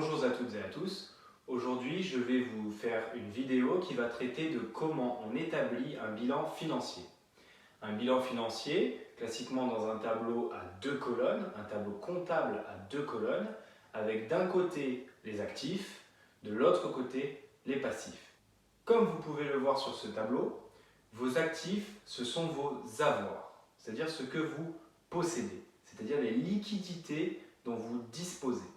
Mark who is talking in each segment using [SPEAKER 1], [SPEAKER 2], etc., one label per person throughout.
[SPEAKER 1] Bonjour à toutes et à tous. Aujourd'hui, je vais vous faire une vidéo qui va traiter de comment on établit un bilan financier. Un bilan financier, classiquement dans un tableau à deux colonnes, un tableau comptable à deux colonnes, avec d'un côté les actifs, de l'autre côté les passifs. Comme vous pouvez le voir sur ce tableau, vos actifs, ce sont vos avoirs, c'est-à-dire ce que vous possédez, c'est-à-dire les liquidités dont vous disposez.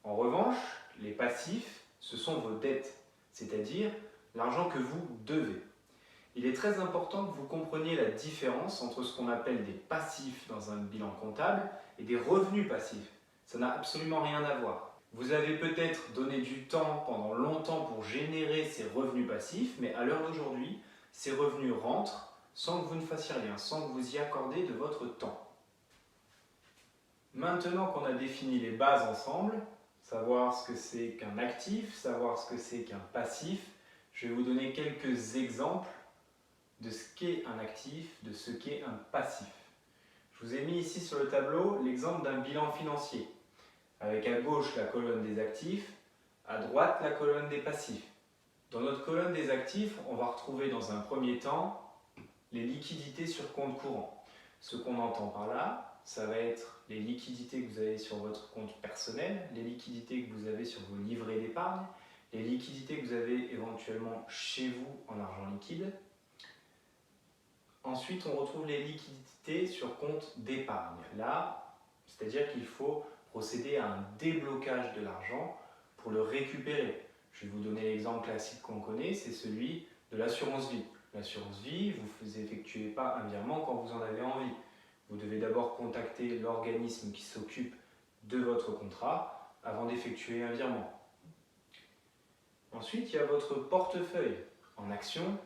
[SPEAKER 1] En revanche, les passifs, ce sont vos dettes, c'est-à-dire l'argent que vous devez. Il est très important que vous compreniez la différence entre ce qu'on appelle des passifs dans un bilan comptable et des revenus passifs. Ça n'a absolument rien à voir. Vous avez peut-être donné du temps pendant longtemps pour générer ces revenus passifs, mais à l'heure d'aujourd'hui, ces revenus rentrent sans que vous ne fassiez rien, sans que vous y accordez de votre temps. Maintenant qu'on a défini les bases ensemble, savoir ce que c'est qu'un actif, savoir ce que c'est qu'un passif, je vais vous donner quelques exemples de ce qu'est un actif, de ce qu'est un passif. Je vous ai mis ici sur le tableau l'exemple d'un bilan financier, avec à gauche la colonne des actifs, à droite la colonne des passifs. Dans notre colonne des actifs, on va retrouver dans un premier temps les liquidités sur compte courant. Ce qu'on entend par là, ça va être les liquidités que vous avez sur votre compte personnel, les liquidités que vous avez sur vos livrets d'épargne, les liquidités que vous avez éventuellement chez vous en argent liquide. Ensuite, on retrouve les liquidités sur compte d'épargne. Là, c'est-à-dire qu'il faut procéder à un déblocage de l'argent pour le récupérer. Je vais vous donner l'exemple classique qu'on connaît, c'est celui de l'assurance vie. L'assurance vie, vous n'effectuez pas un virement quand vous en avez envie. Vous devez d'abord contacter l'organisme qui s'occupe de votre contrat avant d'effectuer un virement. Ensuite, il y a votre portefeuille en actions,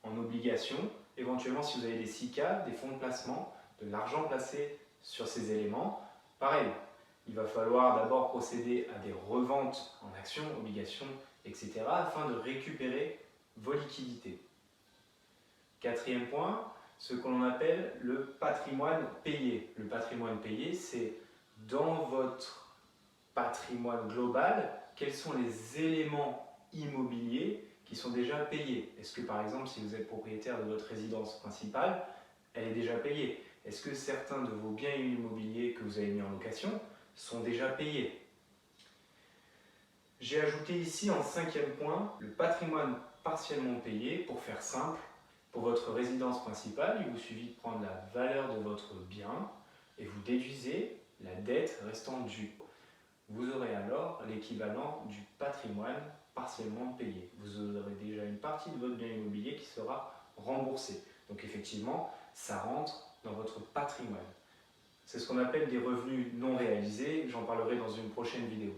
[SPEAKER 1] en obligations, éventuellement si vous avez des SICAV, des fonds de placement, de l'argent placé sur ces éléments. Pareil, il va falloir d'abord procéder à des reventes en actions, obligations, etc. afin de récupérer vos liquidités. Quatrième point, ce que l'on appelle le patrimoine payé. Le patrimoine payé, c'est dans votre patrimoine global, quels sont les éléments immobiliers qui sont déjà payés. Est-ce que par exemple, si vous êtes propriétaire de votre résidence principale, elle est déjà payée? Est-ce que certains de vos biens immobiliers que vous avez mis en location sont déjà payés? J'ai ajouté ici en cinquième point le patrimoine partiellement payé. Pour faire simple, pour votre résidence principale, il vous suffit de prendre la valeur de votre bien et vous déduisez la dette restant due. Vous aurez alors l'équivalent du patrimoine partiellement payé. Vous aurez déjà une partie de votre bien immobilier qui sera remboursée. Donc effectivement, ça rentre dans votre patrimoine. C'est ce qu'on appelle des revenus non réalisés. J'en parlerai dans une prochaine vidéo.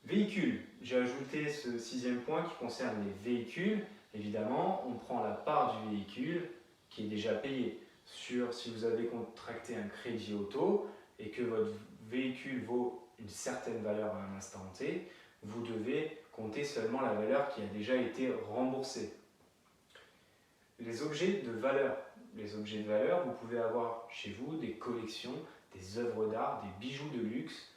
[SPEAKER 1] Véhicules. J'ai ajouté ce sixième point qui concerne les véhicules. Évidemment, on prend la part du véhicule qui est déjà payée. Si vous avez contracté un crédit auto et que votre véhicule vaut une certaine valeur à un instant T, vous devez compter seulement la valeur qui a déjà été remboursée. Les objets de valeur. Les objets de valeur, vous pouvez avoir chez vous des collections, des œuvres d'art, des bijoux de luxe.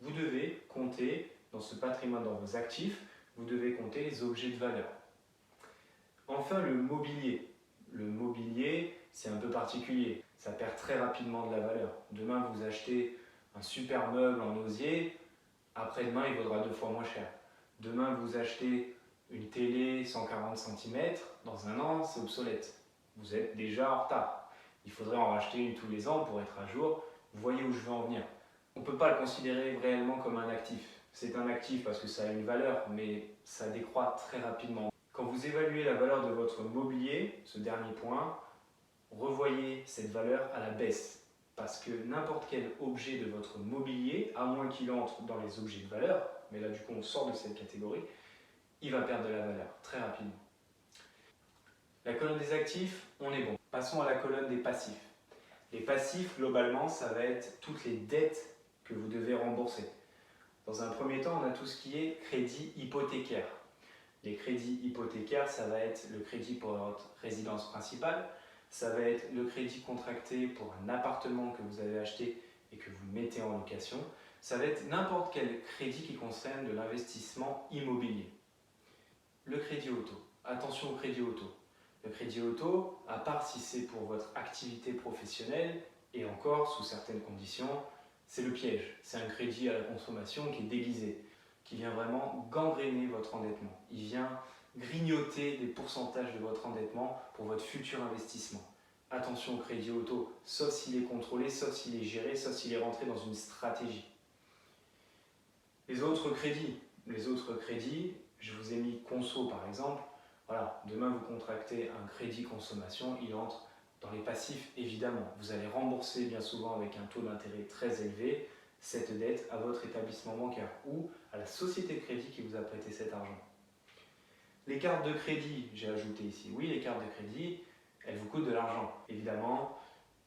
[SPEAKER 1] Vous devez compter dans ce patrimoine, dans vos actifs, vous devez compter les objets de valeur. Enfin, le mobilier. Le mobilier, c'est un peu particulier. Ça perd très rapidement de la valeur. Demain, vous achetez un super meuble en osier, après-demain, il vaudra 2 fois moins cher. Demain, vous achetez une télé 140 cm, dans un an, c'est obsolète. Vous êtes déjà en retard. Il faudrait en racheter une tous les ans pour être à jour. Vous voyez où je veux en venir. On ne peut pas le considérer réellement comme un actif. C'est un actif parce que ça a une valeur, mais ça décroît très rapidement. Quand vous évaluez la valeur de votre mobilier, ce dernier point, revoyez cette valeur à la baisse. Parce que n'importe quel objet de votre mobilier, à moins qu'il entre dans les objets de valeur, mais là du coup on sort de cette catégorie, il va perdre de la valeur très rapidement. La colonne des actifs, on est bon. Passons à la colonne des passifs. Les passifs, globalement, ça va être toutes les dettes que vous devez rembourser. Dans un premier temps, on a tout ce qui est crédit hypothécaire. Les crédits hypothécaires, ça va être le crédit pour votre résidence principale, ça va être le crédit contracté pour un appartement que vous avez acheté et que vous mettez en location, Ça va être n'importe quel crédit qui concerne de l'investissement immobilier. Le crédit auto. Attention au crédit auto. Le crédit auto, à part si c'est pour votre activité professionnelle, et encore sous certaines conditions, c'est le piège. C'est un crédit à la consommation qui est déguisé, qui vient vraiment gangréner votre endettement. Il vient grignoter des pourcentages de votre endettement pour votre futur investissement. Attention au crédit auto, sauf s'il est contrôlé, sauf s'il est géré, sauf s'il est rentré dans une stratégie. Les autres crédits, je vous ai mis conso par exemple. Voilà, demain vous contractez un crédit consommation, il entre dans les passifs évidemment. Vous allez rembourser bien souvent avec un taux d'intérêt très élevé cette dette à votre établissement bancaire ou à la société de crédit qui vous a prêté cet argent. Les cartes de crédit, j'ai ajouté ici, oui les cartes de crédit, elles vous coûtent de l'argent. Évidemment,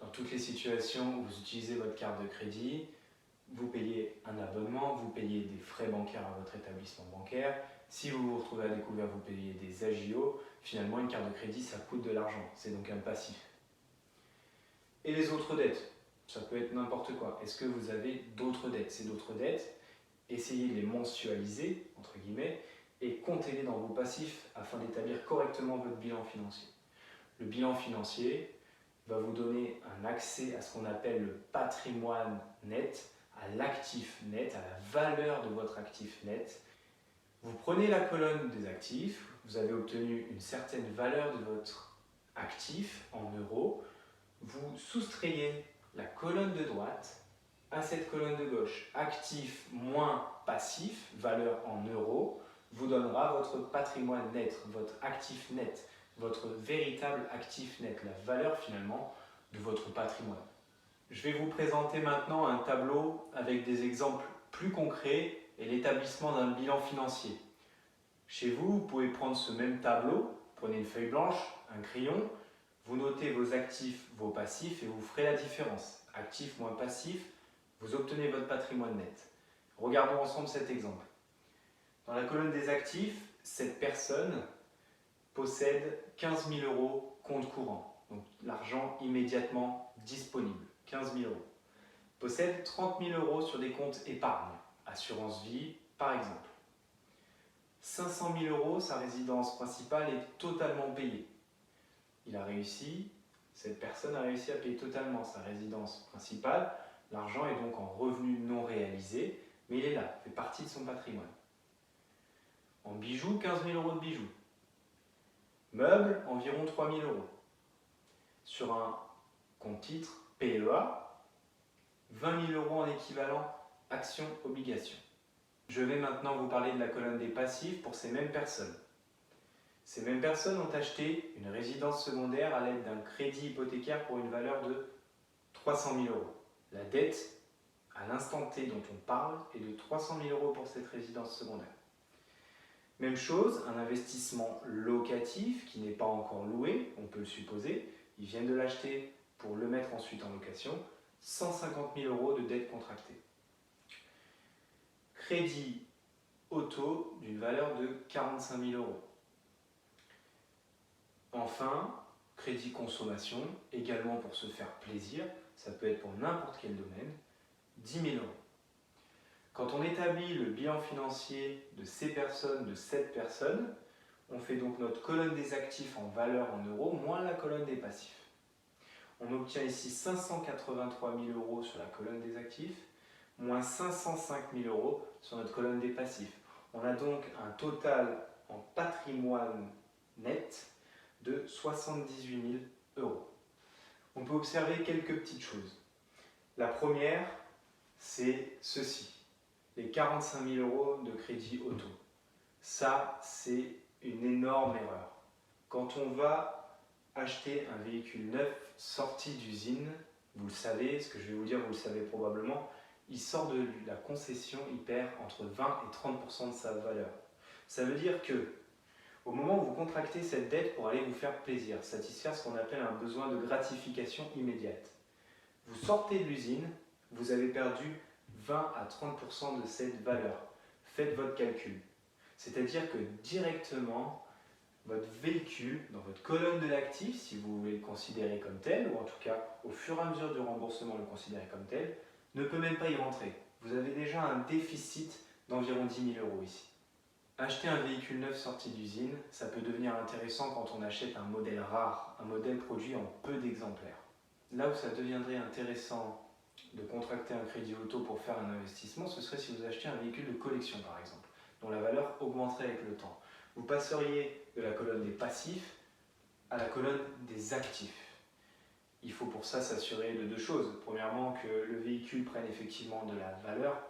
[SPEAKER 1] dans toutes les situations où vous utilisez votre carte de crédit, vous payez un abonnement, vous payez des frais bancaires à votre établissement bancaire. Si vous vous retrouvez à découvert, vous payez des agios. Finalement, une carte de crédit, ça coûte de l'argent. C'est donc un passif. Et les autres dettes, ça peut être n'importe quoi. Est-ce que vous avez d'autres dettes? Ces d'autres dettes, essayez de les mensualiser, entre guillemets, et comptez-les dans vos passifs afin d'établir correctement votre bilan financier. Le bilan financier va vous donner un accès à ce qu'on appelle le patrimoine net, à l'actif net, à la valeur de votre actif net. Vous prenez la colonne des actifs, vous avez obtenu une certaine valeur de votre actif en euros, vous soustrayez la colonne de droite à cette colonne de gauche. Actif moins passif, valeur en euros, vous donnera votre patrimoine net, votre actif net, votre véritable actif net, la valeur finalement de votre patrimoine. Je vais vous présenter maintenant un tableau avec des exemples plus concrets et l'établissement d'un bilan financier. Chez vous, vous pouvez prendre ce même tableau, prenez une feuille blanche, un crayon, vous notez vos actifs, vos passifs et vous ferez la différence. Actif moins passif, vous obtenez votre patrimoine net. Regardons ensemble cet exemple. Dans la colonne des actifs, cette personne possède 15 000 euros compte courant, donc l'argent immédiatement disponible, 15 000 euros. Possède 30 000 euros sur des comptes épargne, assurance vie par exemple. 500 000 euros, sa résidence principale est totalement payée. Cette personne a réussi à payer totalement sa résidence principale. L'argent est donc en revenu non réalisé, mais il est là, fait partie de son patrimoine. En bijoux, 15 000 euros de bijoux. Meubles, environ 3 000 euros. Sur un compte titre PEA, 20 000 euros en équivalent actions-obligations. Je vais maintenant vous parler de la colonne des passifs pour ces mêmes personnes. Ces mêmes personnes ont acheté une résidence secondaire à l'aide d'un crédit hypothécaire pour une valeur de 300 000 euros. La dette, à l'instant T dont on parle, est de 300 000 euros pour cette résidence secondaire. Même chose, un investissement locatif qui n'est pas encore loué, on peut le supposer, ils viennent de l'acheter pour le mettre ensuite en location, 150 000 euros de dette contractée. Crédit auto d'une valeur de 45 000 euros. Enfin, crédit consommation, également pour se faire plaisir, ça peut être pour n'importe quel domaine, 10 000 euros. Quand on établit le bilan financier de ces personnes, de cette personne, on fait donc notre colonne des actifs en valeur en euros moins la colonne des passifs. On obtient ici 583 000 euros sur la colonne des actifs, moins 505 000 euros sur notre colonne des passifs. On a donc un total en patrimoine net de 78 000 euros. On peut observer quelques petites choses. La première, c'est ceci, les 45 000 euros de crédit auto. Ça, c'est une énorme erreur. Quand on va acheter un véhicule neuf sorti d'usine, vous le savez, ce que je vais vous dire, vous le savez probablement, il sort de la concession, il perd entre 20 et 30% de sa valeur. Ça veut dire que au moment où vous contractez cette dette pour aller vous faire plaisir, satisfaire ce qu'on appelle un besoin de gratification immédiate, vous sortez de l'usine, vous avez perdu 20 à 30% de cette valeur. Faites votre calcul. C'est-à-dire que directement, votre véhicule, dans votre colonne de l'actif, si vous voulez le considérer comme tel, ou en tout cas au fur et à mesure du remboursement le considérer comme tel, ne peut même pas y rentrer. vous avez déjà un déficit d'environ 10 000 € ici. Acheter un véhicule neuf sorti d'usine, ça peut devenir intéressant quand on achète un modèle rare, un modèle produit en peu d'exemplaires. Là où ça deviendrait intéressant de contracter un crédit auto pour faire un investissement, ce serait si vous achetiez un véhicule de collection par exemple, dont la valeur augmenterait avec le temps. Vous passeriez de la colonne des passifs à la colonne des actifs. Il faut pour ça s'assurer de deux choses. Premièrement, que le véhicule prenne effectivement de la valeur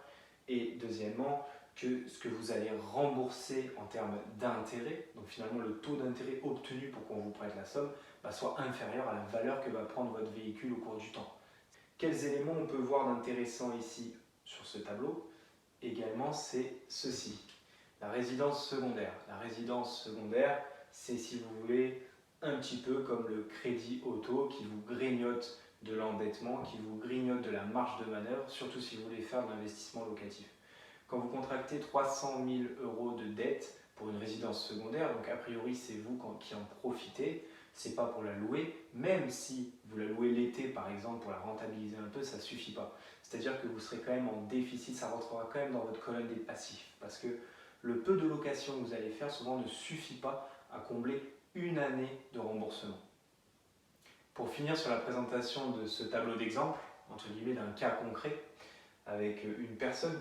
[SPEAKER 1] et deuxièmement, que ce que vous allez rembourser en termes d'intérêt, donc finalement le taux d'intérêt obtenu pour qu'on vous prête la somme, soit inférieur à la valeur que va prendre votre véhicule au cours du temps. Quels éléments on peut voir d'intéressant ici sur ce tableau? Également, c'est ceci, la résidence secondaire. La résidence secondaire, c'est si vous voulez un petit peu comme le crédit auto qui vous grignote de l'endettement, qui vous grignote de la marge de manœuvre, surtout si vous voulez faire de l'investissement locatif. Quand vous contractez 300 000 € de dette pour une résidence secondaire, donc a priori c'est vous qui en profitez, c'est pas pour la louer, même si vous la louez l'été par exemple pour la rentabiliser un peu, ça suffit pas. C'est-à-dire que vous serez quand même en déficit, ça rentrera quand même dans votre colonne des passifs, parce que le peu de location que vous allez faire souvent ne suffit pas à combler une année de remboursement. Pour finir sur la présentation de ce tableau d'exemple, entre guillemets d'un cas concret, avec une personne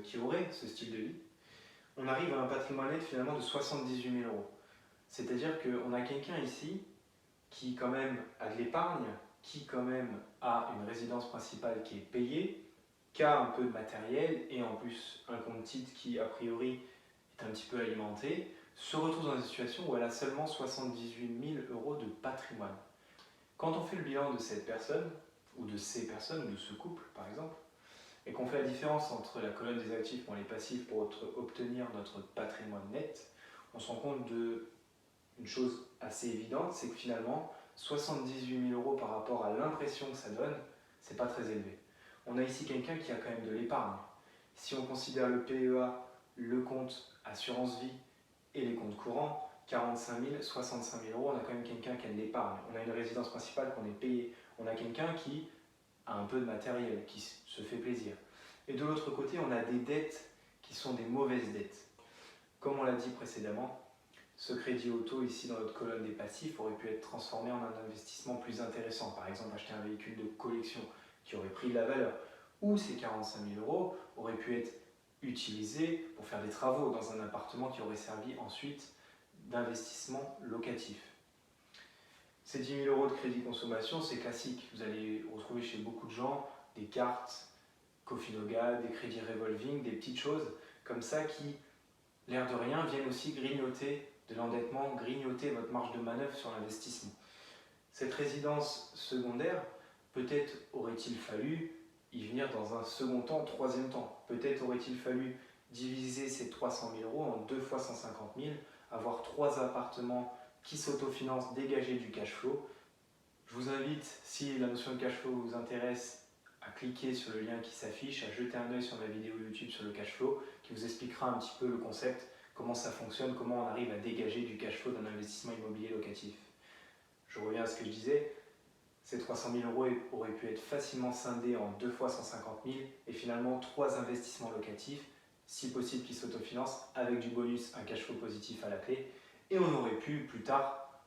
[SPEAKER 1] qui aurait ce style de vie, on arrive à un patrimoine net finalement de 78 000 €. C'est-à-dire qu'on a quelqu'un ici qui quand même a de l'épargne, qui quand même a une résidence principale qui est payée, qui a un peu de matériel et en plus un compte titre qui a priori est un petit peu alimenté, se retrouve dans une situation où elle a seulement 78 000 € de patrimoine. Quand on fait le bilan de cette personne, ou de ces personnes, ou de ce couple par exemple, et qu'on fait la différence entre la colonne des actifs et les passifs pour obtenir notre patrimoine net, on se rend compte d'une chose assez évidente, c'est que finalement 78 000 € par rapport à l'impression que ça donne, c'est pas très élevé. On a ici quelqu'un qui a quand même de l'épargne. Si on considère le PEA, le compte assurance vie et les comptes courants, 45 000, 65 000 €, on a quand même quelqu'un qui a de l'épargne. On a une résidence principale qu'on est payé. On a quelqu'un qui a un peu de matériel, qui se fait plaisir. Et de l'autre côté, on a des dettes qui sont des mauvaises dettes. Comme on l'a dit précédemment, ce crédit auto ici dans notre colonne des passifs aurait pu être transformé en un investissement plus intéressant. Par exemple, acheter un véhicule de collection qui aurait pris de la valeur. Ou ces 45 000 € auraient pu être utilisés pour faire des travaux dans un appartement qui aurait servi ensuite d'investissement locatif. Ces 10 000 € de crédit consommation, c'est classique. Vous allez retrouver chez beaucoup de gens des cartes Cofinoga, des crédits revolving, des petites choses comme ça qui, l'air de rien, viennent aussi grignoter de l'endettement, grignoter votre marge de manœuvre sur l'investissement. Cette résidence secondaire, peut-être aurait-il fallu y venir dans un second temps, troisième temps. Peut-être aurait-il fallu diviser ces 300 000 € en 2 fois 150 000, avoir 3 appartements qui s'autofinancent, dégager du cash flow. Je vous invite, si la notion de cash flow vous intéresse, à cliquer sur le lien qui s'affiche, à jeter un œil sur ma vidéo YouTube sur le cash flow, qui vous expliquera un petit peu le concept, comment ça fonctionne, comment on arrive à dégager du cash flow d'un investissement immobilier locatif. Je reviens à ce que je disais, ces 300 000 € auraient pu être facilement scindés en 2 fois 150 000 et finalement 3 investissements locatifs, si possible qui s'autofinancent, avec du bonus, un cash flow positif à la clé, et on aurait pu plus tard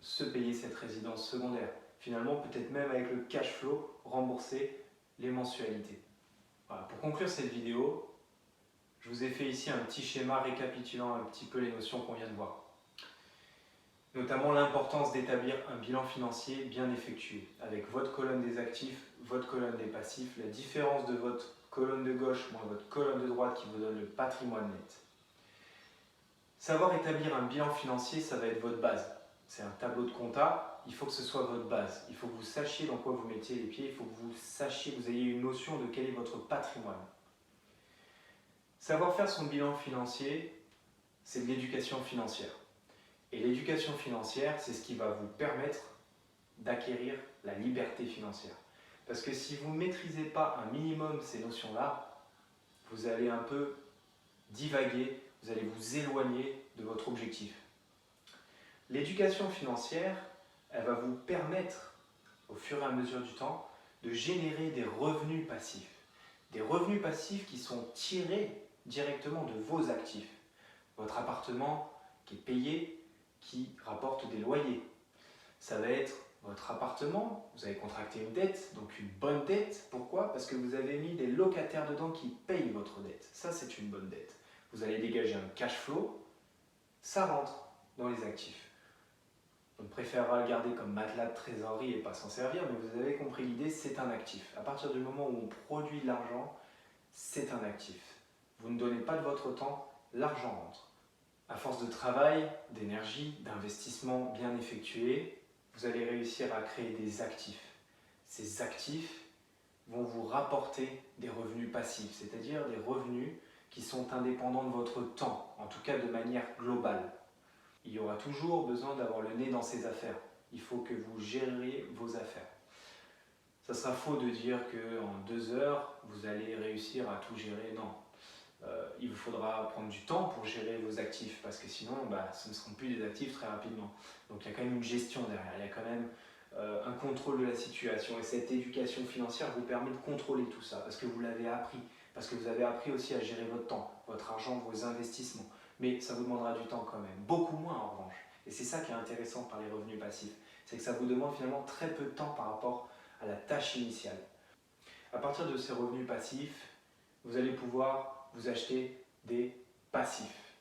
[SPEAKER 1] se payer cette résidence secondaire. Finalement, peut-être même avec le cash flow, rembourser les mensualités. Voilà, pour conclure cette vidéo, je vous ai fait ici un petit schéma récapitulant un petit peu les notions qu'on vient de voir. Notamment l'importance d'établir un bilan financier bien effectué, avec votre colonne des actifs, votre colonne des passifs, la différence de votre colonne de gauche moins votre colonne de droite qui vous donne le patrimoine net. Savoir établir un bilan financier, ça va être votre base. C'est un tableau de compta, il faut que ce soit votre base. Il faut que vous sachiez dans quoi vous mettiez les pieds, il faut que vous sachiez, vous ayez une notion de quel est votre patrimoine. Savoir faire son bilan financier, c'est de l'éducation financière. Et l'éducation financière, c'est ce qui va vous permettre d'acquérir la liberté financière. Parce que si vous ne maîtrisez pas un minimum ces notions-là, vous allez un peu divaguer, vous allez vous éloigner de votre objectif. L'éducation financière, elle va vous permettre, au fur et à mesure du temps, de générer des revenus passifs. des revenus passifs qui sont tirés directement de vos actifs. Votre appartement qui est payé, qui rapporte des loyers. Ça va être votre appartement, vous avez contracté une dette, donc une bonne dette. Pourquoi? Parce que vous avez mis des locataires dedans qui payent votre dette. Ça, c'est une bonne dette. Vous allez dégager un cash flow, ça rentre dans les actifs. On préférera le garder comme matelas de trésorerie et pas s'en servir, mais vous avez compris l'idée, c'est un actif. À partir du moment où on produit de l'argent, c'est un actif. Vous ne donnez pas de votre temps, l'argent rentre. À force de travail, d'énergie, d'investissement bien effectué, vous allez réussir à créer des actifs. Ces actifs vont vous rapporter des revenus passifs, c'est-à-dire des revenus qui sont indépendants de votre temps, en tout cas de manière globale. Il y aura toujours besoin d'avoir le nez dans ses affaires. Il faut que vous gériez vos affaires. Ça sera faux de dire qu'en 2 heures, vous allez réussir à tout gérer. Non. Il vous faudra prendre du temps pour gérer vos actifs parce que sinon, ce ne seront plus des actifs très rapidement. Donc il y a quand même une gestion derrière, il y a quand même un contrôle de la situation et cette éducation financière vous permet de contrôler tout ça parce que vous l'avez appris, parce que vous avez appris aussi à gérer votre temps, votre argent, vos investissements. Mais ça vous demandera du temps quand même, beaucoup moins en revanche. Et c'est ça qui est intéressant par les revenus passifs, c'est que ça vous demande finalement très peu de temps par rapport à la tâche initiale. À partir de ces revenus passifs, vous allez pouvoir vous acheter des passifs.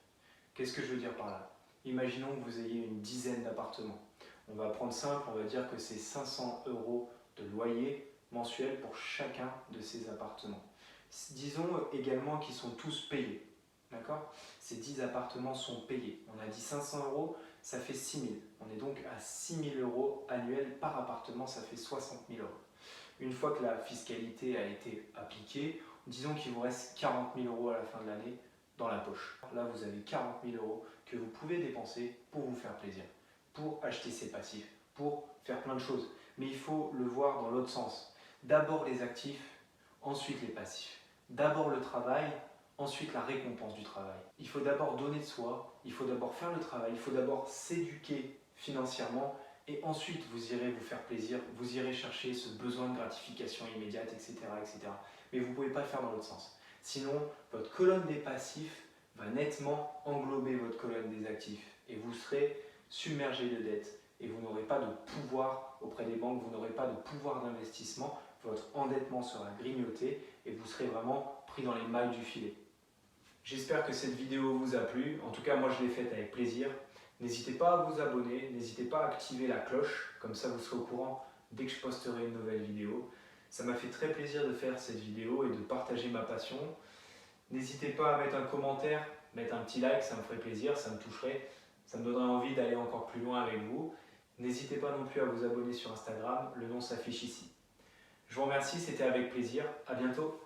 [SPEAKER 1] Qu'est-ce que je veux dire par là? Imaginons que vous ayez une dizaine d'appartements. On va prendre simple, on va dire que c'est 500 € de loyer mensuel pour chacun de ces appartements. Disons également qu'ils sont tous payés. D'accord? Ces 10 appartements sont payés. On a dit 500 €, ça fait 6 000. On est donc à 6 000 € annuels par appartement, ça fait 60 000 €. Une fois que la fiscalité a été appliquée, disons qu'il vous reste 40 000 € à la fin de l'année dans la poche. Là, vous avez 40 000 € que vous pouvez dépenser pour vous faire plaisir, pour acheter ces passifs, pour faire plein de choses. Mais il faut le voir dans l'autre sens. D'abord les actifs, ensuite les passifs. D'abord le travail, ensuite la récompense du travail. Il faut d'abord donner de soi, il faut d'abord faire le travail, il faut d'abord s'éduquer financièrement et ensuite vous irez vous faire plaisir, vous irez chercher ce besoin de gratification immédiate, etc. etc. Mais vous ne pouvez pas le faire dans l'autre sens. Sinon, votre colonne des passifs va nettement englober votre colonne des actifs et vous serez submergé de dettes et vous n'aurez pas de pouvoir auprès des banques, vous n'aurez pas de pouvoir d'investissement, votre endettement sera grignoté et vous serez vraiment pris dans les mailles du filet. J'espère que cette vidéo vous a plu, en tout cas moi je l'ai faite avec plaisir. N'hésitez pas à vous abonner, n'hésitez pas à activer la cloche, comme ça vous serez au courant dès que je posterai une nouvelle vidéo. Ça m'a fait très plaisir de faire cette vidéo et de partager ma passion. N'hésitez pas à mettre un commentaire, mettre un petit like, ça me ferait plaisir, ça me toucherait, ça me donnerait envie d'aller encore plus loin avec vous. N'hésitez pas non plus à vous abonner sur Instagram, le nom s'affiche ici. Je vous remercie, c'était avec plaisir, à bientôt.